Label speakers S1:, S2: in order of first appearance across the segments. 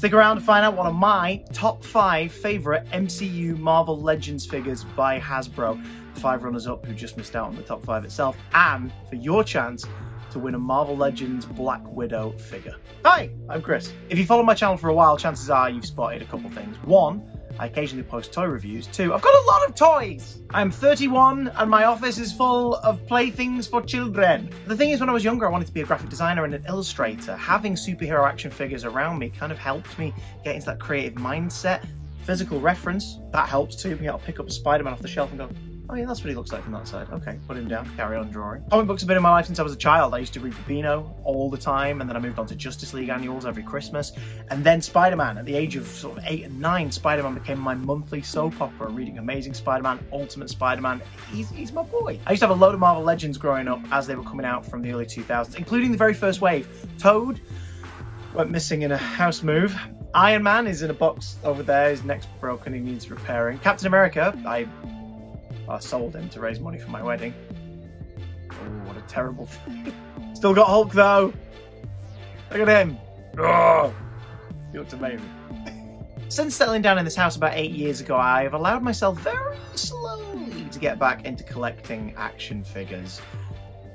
S1: Stick around to find out one of my top 5 favourite MCU Marvel Legends figures by Hasbro. The 5 runners-up who just missed out on the top 5 itself, and for your chance to win a Marvel Legends Black Widow figure. Hi, I'm Chris. If you follow my channel for a while, chances are you've spotted a couple things. 1, I occasionally post toy reviews. 2, I've got a lot of toys! I'm 31 and my office is full of playthings for children. The thing is, when I was younger, I wanted to be a graphic designer and an illustrator. Having superhero action figures around me kind of helped me get into that creative mindset. Physical reference, that helps too. I'll pick up a Spider-Man off the shelf and go, oh yeah, that's what he looks like from that side. Okay, put him down, carry on drawing. Comic books have been in my life since I was a child. I used to read Beano all the time, and then I moved on to Justice League annuals every Christmas. And then Spider-Man. At the age of sort of 8 and 9, Spider-Man became my monthly soap opera, reading Amazing Spider-Man, Ultimate Spider-Man. He's my boy. I used to have a load of Marvel Legends growing up as they were coming out from the early 2000s, including the very first wave. Toad went missing in a house move. Iron Man is in a box over there. His neck's broken, he needs repairing. Captain America, I sold him to raise money for my wedding. Oh, what a terrible thing. Still got Hulk though. Look at him. Oh, he looks amazing. Since settling down in this house about 8 years ago, I've allowed myself very slowly to get back into collecting action figures.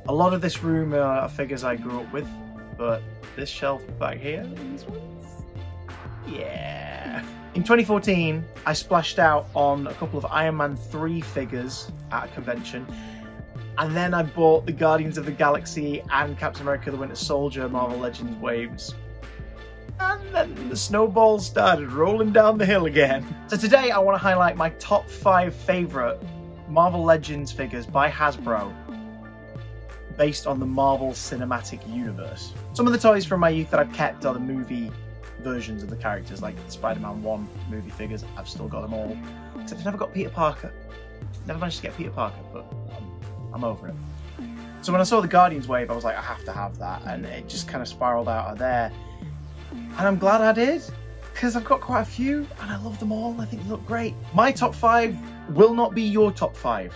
S1: A lot of this room are figures I grew up with, but this shelf back here, these ones, yeah. In 2014, I splashed out on a couple of Iron Man 3 figures at a convention, and then I bought the Guardians of the Galaxy and Captain America the Winter Soldier Marvel Legends waves. And then the snowball started rolling down the hill again. So today I want to highlight my top 5 favourite Marvel Legends figures by Hasbro based on the Marvel Cinematic Universe. Some of the toys from my youth that I've kept are the movie versions of the characters, like the Spider-Man 1 movie figures. I've still got them all, except I never got Peter Parker. Never managed to get Peter Parker, but I'm over it. So when I saw the Guardians wave, I was like, I have to have that, and it just kind of spiraled out of there. And I'm glad I did, because I've got quite a few, and I love them all. I think they look great. My top 5 will not be your top 5.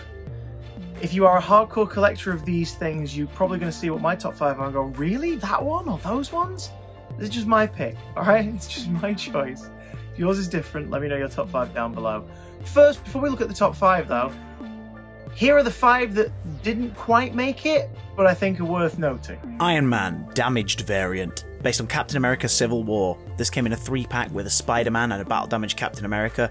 S1: If you are a hardcore collector of these things, you're probably going to see what my top 5 are and go, really? That one or those ones? This is just my pick, alright? It's just my choice. If yours is different, let me know your top 5 down below. First, before we look at the top 5 though, here are the 5 that didn't quite make it, but I think are worth noting.
S2: Iron Man Damaged variant. Based on Captain America Civil War. This came in a 3-pack with a Spider-Man and a Battle Damaged Captain America,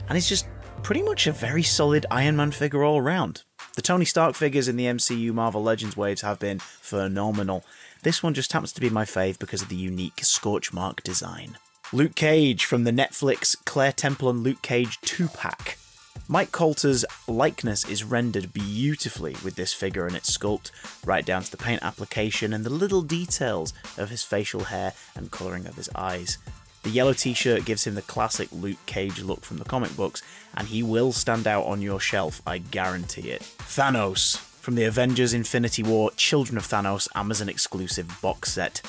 S2: and it's just pretty much a very solid Iron Man figure all around. The Tony Stark figures in the MCU Marvel Legends waves have been phenomenal. This one just happens to be my fave because of the unique scorch mark design. Luke Cage from the Netflix Claire Temple and Luke Cage 2-pack. Mike Colter's likeness is rendered beautifully with this figure and its sculpt, right down to the paint application and the little details of his facial hair and colouring of his eyes. The yellow t-shirt gives him the classic Luke Cage look from the comic books, and he will stand out on your shelf, I guarantee it. Thanos from the Avengers Infinity War Children of Thanos Amazon exclusive box set.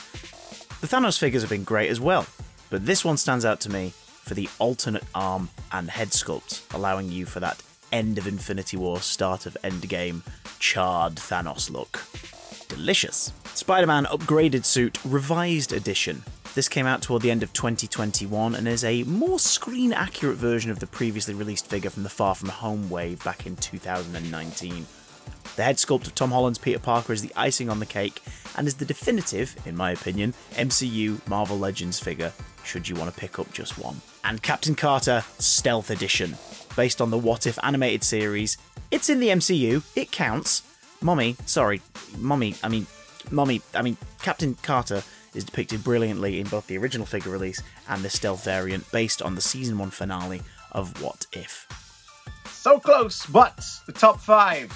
S2: The Thanos figures have been great as well, but this one stands out to me for the alternate arm and head sculpt, allowing you for that end of Infinity War, start of Endgame, charred Thanos look. Delicious. Spider-Man Upgraded Suit Revised Edition. This came out toward the end of 2021 and is a more screen-accurate version of the previously released figure from the Far From Home wave back in 2019. The head sculpt of Tom Holland's Peter Parker is the icing on the cake, and is the definitive, in my opinion, MCU Marvel Legends figure, should you want to pick up just one. And Captain Carter Stealth Edition. Based on the What If animated series, it's in the MCU, it counts. Captain Carter is depicted brilliantly in both the original figure release and the stealth variant based on the Season 1 finale of What If.
S1: So close, but the top 5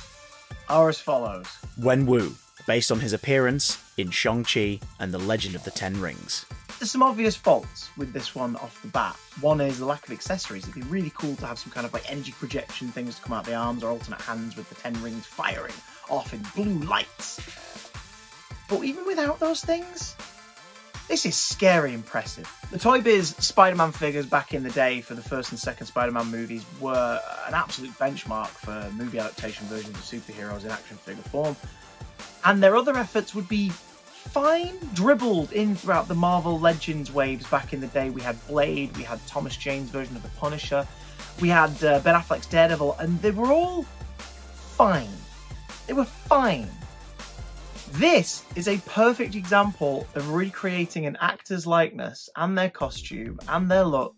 S1: are as follows.
S2: Wen Wu, based on his appearance in Shang-Chi and the Legend of the Ten Rings.
S1: There's some obvious faults with this one off the bat. One is the lack of accessories. It'd be really cool to have some kind of like energy projection things to come out the arms, or alternate hands with the 10 rings firing off in blue lights. But even without those things, this is scary impressive. The Toy Biz Spider-Man figures back in the day for the first and second Spider-Man movies were an absolute benchmark for movie adaptation versions of superheroes in action figure form. And their other efforts would be fine, dribbled in throughout the Marvel Legends waves back in the day. We had Blade, we had Thomas Jane's version of the Punisher, we had Ben Affleck's Daredevil, and they were all fine. They were fine. This is a perfect example of recreating an actor's likeness and their costume and their look,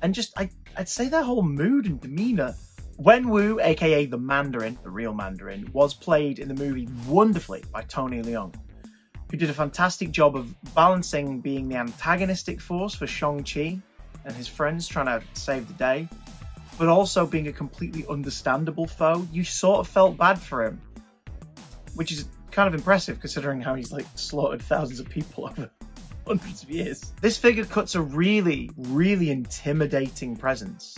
S1: and just, I'd say their whole mood and demeanour. Wen Wu, aka the Mandarin, the real Mandarin, was played in the movie wonderfully by Tony Leung, who did a fantastic job of balancing being the antagonistic force for Shang-Chi and his friends trying to save the day, but also being a completely understandable foe. You sort of felt bad for him, which is kind of impressive considering how he's like slaughtered thousands of people over hundreds of years. This figure cuts a really, really intimidating presence.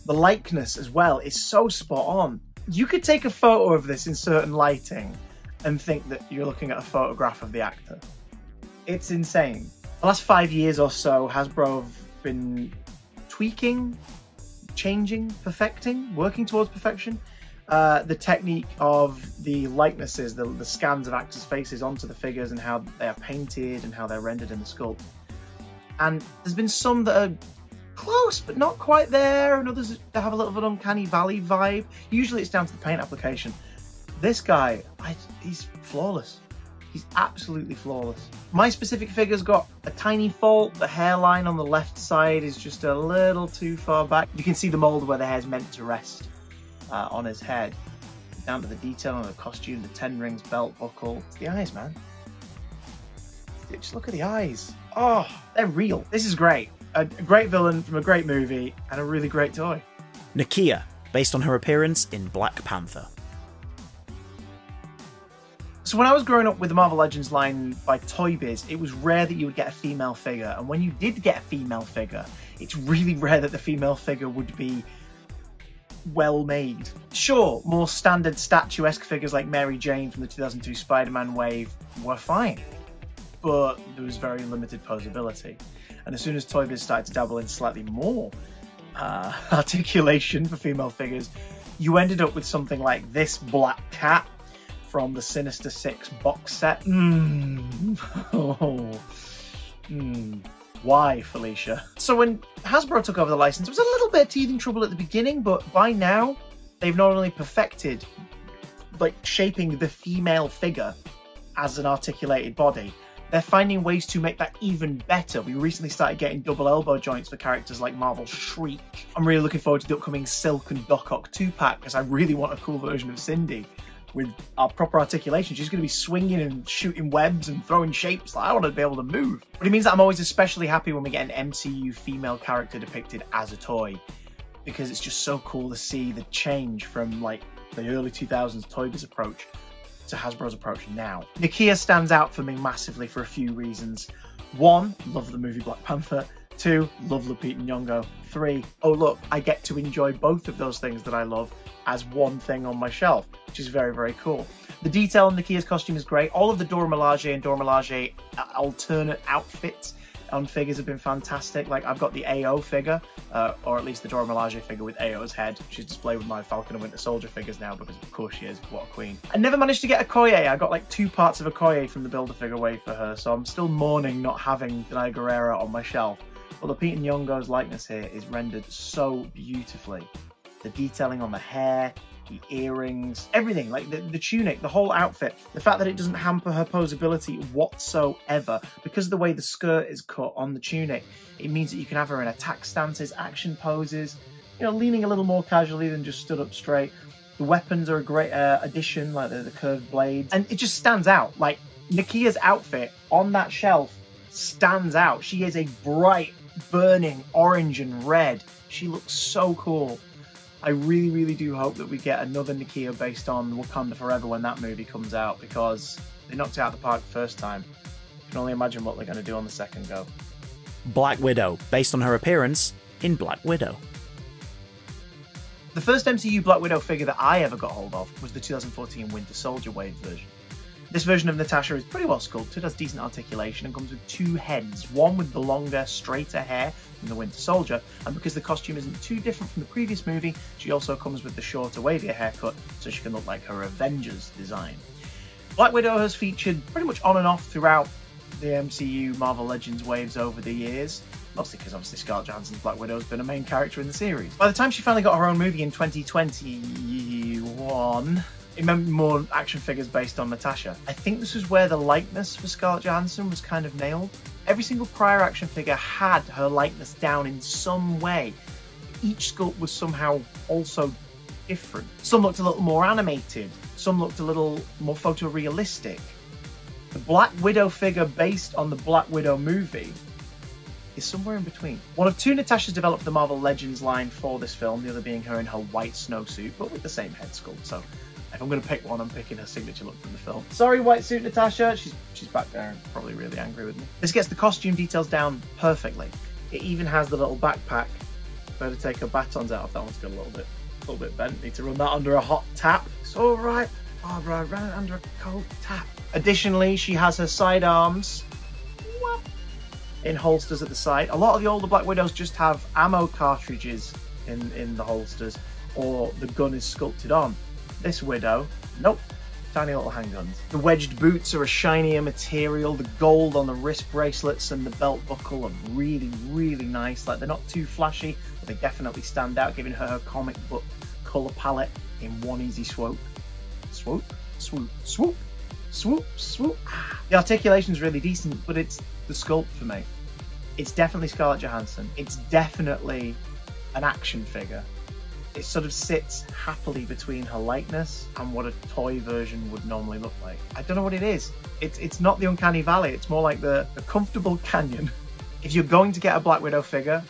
S1: The likeness as well is so spot on. You could take a photo of this in certain lighting and think that you're looking at a photograph of the actor. It's insane. The last 5 years or so, Hasbro have been tweaking, changing, perfecting, working towards perfection, the technique of the likenesses, the scans of actors' faces onto the figures and how they are painted and how they're rendered in the sculpt. And there's been some that are close but not quite there, and others that have a little bit of an uncanny valley vibe. Usually it's down to the paint application. This guy, he's flawless. He's absolutely flawless. My specific figure's got a tiny fault. The hairline on the left side is just a little too far back. You can see the mold where the hair's meant to rest on his head. Down to the detail on the costume, the 10 rings, belt buckle. It's the eyes, man. Just look at the eyes. Oh, they're real. This is great. A great villain from a great movie and a really great toy.
S2: Nakia, based on her appearance in Black Panther.
S1: So when I was growing up with the Marvel Legends line by Toy Biz, it was rare that you would get a female figure. And when you did get a female figure, it's really rare that the female figure would be well made. Sure, more standard statuesque figures like Mary Jane from the 2002 Spider-Man wave were fine, but there was very limited posability. And as soon as Toy Biz started to dabble in slightly more articulation for female figures, you ended up with something like this Black Cat from the Sinister Six box set. Why, Felicia? So when Hasbro took over the license, it was a little bit of teething trouble at the beginning, but by now, they've not only perfected like shaping the female figure as an articulated body, they're finding ways to make that even better. We recently started getting double elbow joints for characters like Marvel Shriek. I'm really looking forward to the upcoming Silk and Doc Ock 2-pack because I really want a cool version of Cindy with our proper articulation. She's going to be swinging and shooting webs and throwing shapes. I want to be able to move. But it means that I'm always especially happy when we get an MCU female character depicted as a toy, because it's just so cool to see the change from like the early 2000s Toy Biz approach to Hasbro's approach now. Nakia stands out for me massively for a few reasons. 1, love the movie Black Panther. 2, love Lupita Nyong'o. 3, oh look, I get to enjoy both of those things that I love as one thing on my shelf, which is very, very cool. The detail in Nakia's costume is great. All of the Dora Milaje and Dora Milaje alternate outfits on figures have been fantastic. Like I've got the AO figure, or at least the Dora Milaje figure with AO's head. She's displayed with my Falcon and Winter Soldier figures now because of course she is. What a queen. I never managed to get Okoye. I got like 2 parts of Okoye from the Build-A-Figure wave for her, so I'm still mourning not having Danai Gurira on my shelf. But Lupita Nyong'o's likeness here is rendered so beautifully. The detailing on the hair, the earrings, everything, like the tunic, the whole outfit, the fact that it doesn't hamper her posability whatsoever. Because of the way the skirt is cut on the tunic, it means that you can have her in attack stances, action poses, you know, leaning a little more casually than just stood up straight. The weapons are a great addition, like the curved blades, and it just stands out. Like Nakia's outfit on that shelf stands out. She is a bright, burning orange and red. She looks so cool. I really, really do hope that we get another Nakia based on Wakanda Forever when that movie comes out, because they knocked it out of the park the first time. I can only imagine what they're going to do on the second go.
S2: Black Widow, based on her appearance in Black Widow.
S1: The first MCU Black Widow figure that I ever got hold of was the 2014 Winter Soldier Wave version. This version of Natasha is pretty well sculpted, has decent articulation, and comes with 2 heads, one with the longer, straighter hair from the Winter Soldier, and because the costume isn't too different from the previous movie, she also comes with the shorter, wavier haircut, so she can look like her Avengers design. Black Widow has featured pretty much on and off throughout the MCU Marvel Legends waves over the years. Mostly because obviously Scarlett Johansson's Black Widow has been a main character in the series. By the time she finally got her own movie in 2021, it meant more action figures based on Natasha. I think this is where the likeness for Scarlett Johansson was kind of nailed. Every single prior action figure had her likeness down in some way. Each sculpt was somehow also different. Some looked a little more animated, some looked a little more photorealistic. The Black Widow figure based on the Black Widow movie is somewhere in between. One of two Natashas developed the Marvel Legends line for this film, the other being her in her white snowsuit, but with the same head sculpt. So if I'm going to pick one, I'm picking her signature look from the film. Sorry, white suit Natasha. She's back there and probably really angry with me. This gets the costume details down perfectly. It even has the little backpack. Better take her batons out if that one's got a little bit bent. Need to run that under a hot tap. It's all right, Barbara, run it under a cold tap. Additionally, she has her sidearms in holsters at the side. A lot of the older Black Widows just have ammo cartridges in the holsters, or the gun is sculpted on. This Widow, nope, tiny little handguns. The wedged boots are a shinier material. The gold on the wrist bracelets and the belt buckle are really, really nice. Like, they're not too flashy, but they definitely stand out, giving her comic book colour palette in one easy swoop. Swoop, swoop, swoop, swoop, swoop. The articulation's really decent, but it's the sculpt for me. It's definitely Scarlett Johansson. It's definitely an action figure. It sort of sits happily between her likeness and what a toy version would normally look like. I don't know what it is. It's not the uncanny valley. It's more like the comfortable canyon. If you're going to get a Black Widow figure,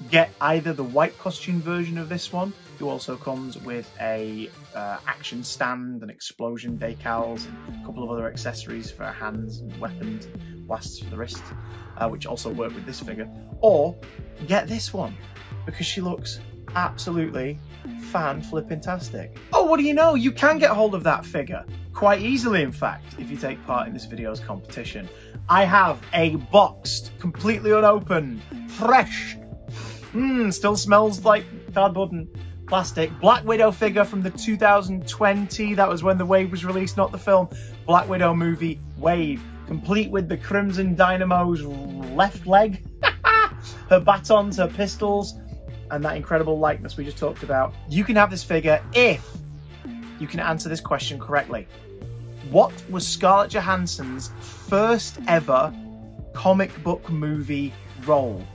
S1: get either the white costume version of this one, who also comes with a action stand and explosion decals and a couple of other accessories for her hands and weapons, blasts for the wrist, which also work with this figure, or get this one because she looks absolutely fan-flippin-tastic. Oh, what do you know? You can get hold of that figure quite easily, in fact, if you take part in this video's competition. I have a boxed, completely unopened, fresh, still smells like cardboard and plastic, Black Widow figure from the 2020, that was when the Wave was released, not the film, Black Widow movie Wave, complete with the Crimson Dynamo's left leg, her batons, her pistols, and that incredible likeness we just talked about. You can have this figure if you can answer this question correctly. What was Scarlett Johansson's first ever comic book movie role?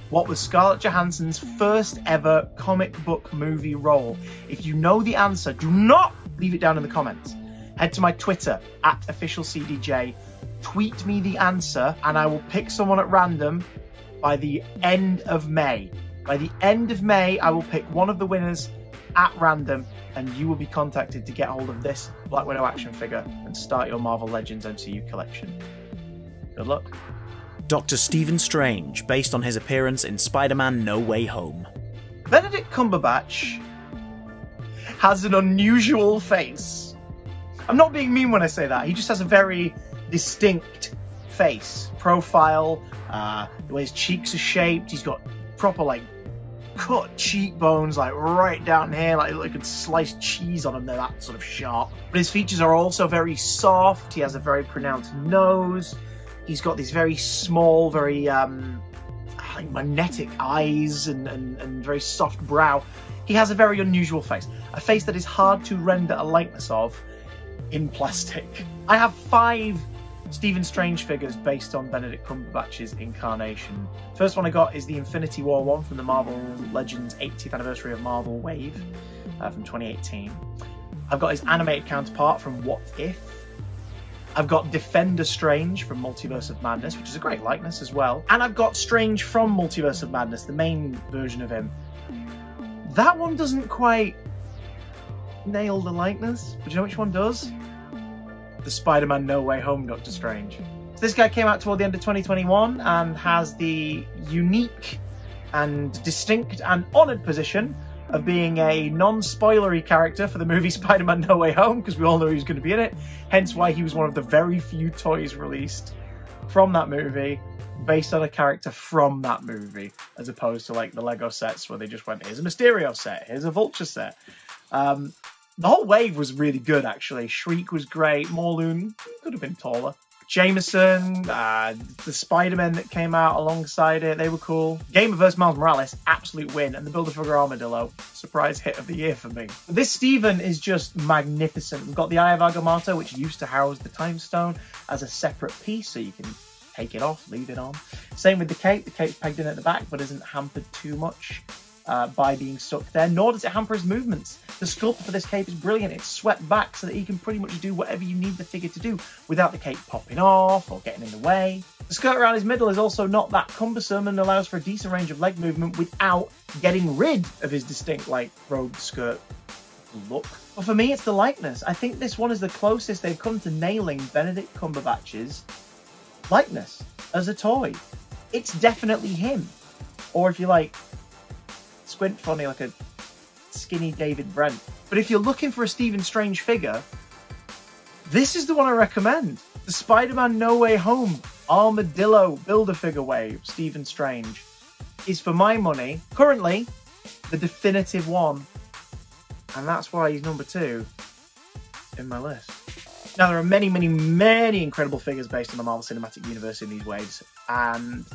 S1: What was Scarlett Johansson's first ever comic book movie role? If you know the answer, do not leave it down in the comments. Head to my Twitter, @officialcdj, tweet me the answer, and I will pick someone at random by the end of May. By the end of May, I will pick one of the winners at random, and you will be contacted to get hold of this Black Widow action figure and start your Marvel Legends MCU collection. Good luck.
S2: Dr. Stephen Strange, based on his appearance in Spider-Man No Way Home.
S1: Benedict Cumberbatch has an unusual face. I'm not being mean when I say that. He just has a very distinct face, profile, the way his cheeks are shaped. He's got proper, like, cut cheekbones, like right down here, like you could slice cheese on them. They're that sort of sharp. But his features are also very soft. He has a very pronounced nose. He's got these very small, very like magnetic eyes and very soft brow. He has a very unusual face. A face that is hard to render a likeness of in plastic. I have 5 Stephen Strange figures based on Benedict Cumberbatch's incarnation. First one I got is the Infinity War one from the Marvel Legends 80th anniversary of Marvel Wave from 2018. I've got his animated counterpart from What If. I've got Defender Strange from Multiverse of Madness, which is a great likeness as well. And I've got Strange from Multiverse of Madness, the main version of him. That one doesn't quite nail the likeness, but you know which one does? The Spider-Man No Way Home Doctor Strange. So this guy came out toward the end of 2021 and has the unique and distinct and honoured position of being a non-spoilery character for the movie Spider-Man No Way Home, because we all know he was going to be in it, hence why he was one of the very few toys released from that movie based on a character from that movie, as opposed to like the Lego sets where they just went, here's a Mysterio set, here's a Vulture set. The whole wave was really good, actually. Shriek was great. Morloon could have been taller. Jameson, the Spider-Man that came out alongside it, they were cool. Gamer vs. Miles Morales, absolute win. And the Build-A-Figure Armadillo, surprise hit of the year for me. This Steven is just magnificent. We've got the Eye of Agamotto, which used to house the Time Stone as a separate piece, so you can take it off, leave it on. Same with the cape. The cape's pegged in at the back, but isn't hampered too much by being stuck there, nor does it hamper his movements. The sculpt for this cape is brilliant. It's swept back so that he can pretty much do whatever you need the figure to do without the cape popping off or getting in the way. The skirt around his middle is also not that cumbersome and allows for a decent range of leg movement without getting rid of his distinct, like, robe skirt look. But for me, it's the likeness. I think this one is the closest they've come to nailing Benedict Cumberbatch's likeness as a toy. It's definitely him. Or if you like, squint funny like a skinny David Brent. But if you're looking for a Stephen Strange figure, this is the one I recommend. The Spider-Man No Way Home Armadillo Build-A-Figure wave, Stephen Strange, is for my money currently the definitive one. And that's why he's number 2 in my list. Now, there are many, many, many incredible figures based on the Marvel Cinematic Universe in these waves, and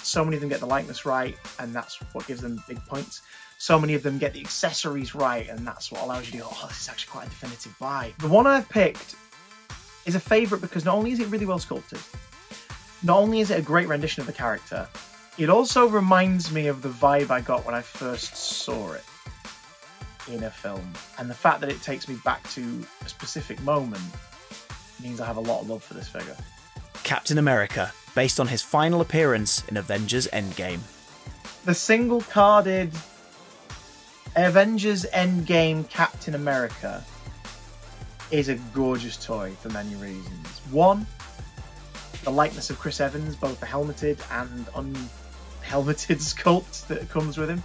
S1: so many of them get the likeness right, and that's what gives them big points. So many of them get the accessories right, and that's what allows you to go, oh, this is actually quite a definitive buy. The one I've picked is a favourite because not only is it really well sculpted, not only is it a great rendition of the character, it also reminds me of the vibe I got when I first saw it in a film. And the fact that it takes me back to a specific moment means I have a lot of love for this figure.
S2: Captain America, based on his final appearance in Avengers Endgame.
S1: The single-carded Avengers Endgame Captain America is a gorgeous toy for many reasons. One, the likeness of Chris Evans, both the helmeted and unhelmeted sculpt that comes with him,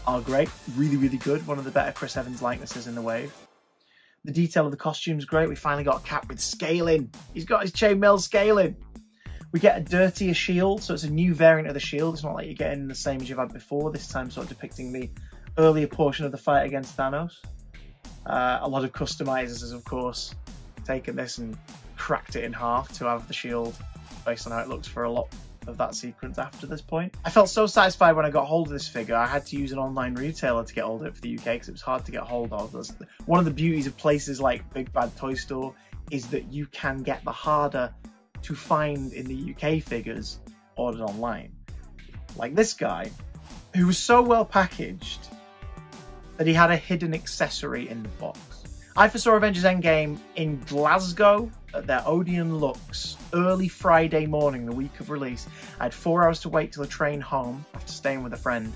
S1: are great. Really, really good. One of the better Chris Evans likenesses in the wave. The detail of the costume's great. We finally got a Cap with scaling. He's got his chainmail scaling. We get a dirtier shield, so it's a new variant of the shield. It's not like you're getting the same as you've had before, this time sort of depicting the earlier portion of the fight against Thanos. A lot of customizers, of course, taken this and cracked it in half to have the shield based on how it looks for a lot of that sequence after this point. I felt so satisfied when I got hold of this figure. I had to use an online retailer to get hold of it for the UK because it was hard to get hold of. One of the beauties of places like Big Bad Toy Store is that you can get the harder to find in the UK figures ordered online. Like this guy, who was so well packaged that he had a hidden accessory in the box. I first saw Avengers Endgame in Glasgow at their Odeon Lux early Friday morning, the week of release. I had 4 hours to wait till the train home after staying with a friend.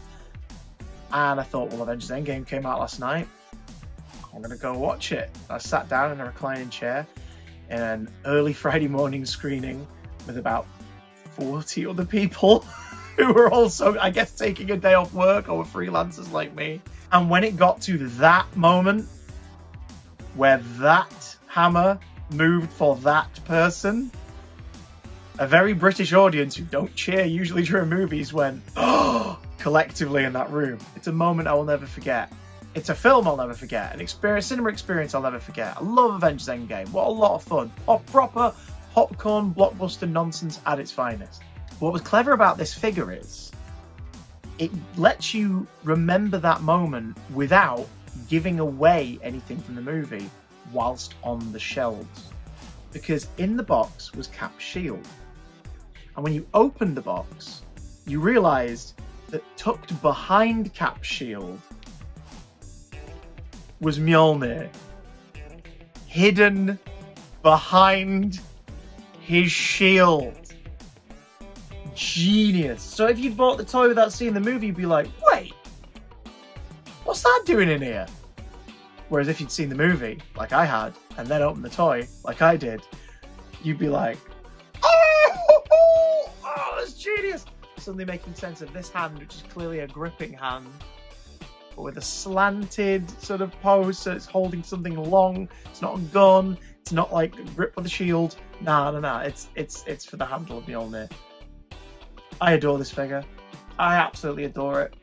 S1: And I thought, well, Avengers Endgame came out last night. I'm going to go watch it. I sat down in a reclining chair in an early Friday morning screening with about 40 other people who were also, I guess, taking a day off work or were freelancers like me. And when it got to that moment where that hammer moved for that person, a very British audience who don't cheer usually during movies went, oh, collectively in that room. It's a moment I will never forget. It's a film I'll never forget. An experience, cinema experience I'll never forget. I love Avengers Endgame. What a lot of fun. Proper popcorn blockbuster nonsense at its finest. What was clever about this figure is it lets you remember that moment without giving away anything from the movie whilst on the shelves. Because in the box was Cap's shield. And when you opened the box, you realised that tucked behind Cap's shield was Mjolnir. Hidden behind his shield. Genius. So if you bought the toy without seeing the movie, you'd be like, wait, what's that doing in here? Whereas if you'd seen the movie, like I had, and then opened the toy, like I did, you'd be like, oh, that's genius. Suddenly making sense of this hand, which is clearly a gripping hand, but with a slanted sort of pose, so it's holding something long. It's not a gun. It's not like a grip with a shield. Nah. It's for the handle of Mjolnir. I adore this figure. I absolutely adore it.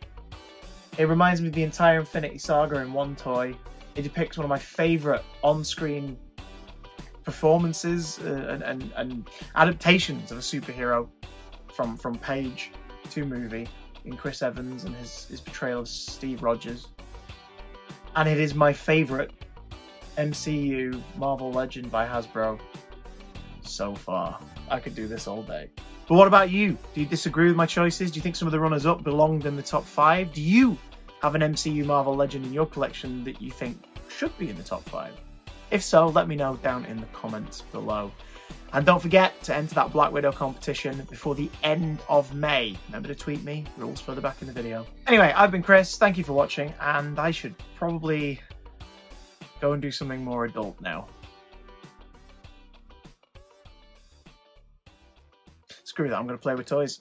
S1: It reminds me of the entire Infinity Saga in one toy. It depicts one of my favourite on-screen performances and adaptations of a superhero from page to movie in Chris Evans and his portrayal of Steve Rogers. And it is my favourite MCU Marvel Legend by Hasbro so far. I could do this all day. But what about you? Do you disagree with my choices? Do you think some of the runners-up belonged in the top 5? Do you have an MCU Marvel Legend in your collection that you think should be in the top 5? If so, let me know down in the comments below. And don't forget to enter that Black Widow competition before the end of May. Remember to tweet me, rules further back in the video. Anyway, I've been Chris, thank you for watching, and I should probably go and do something more adult now. Screw that, I'm going to play with toys.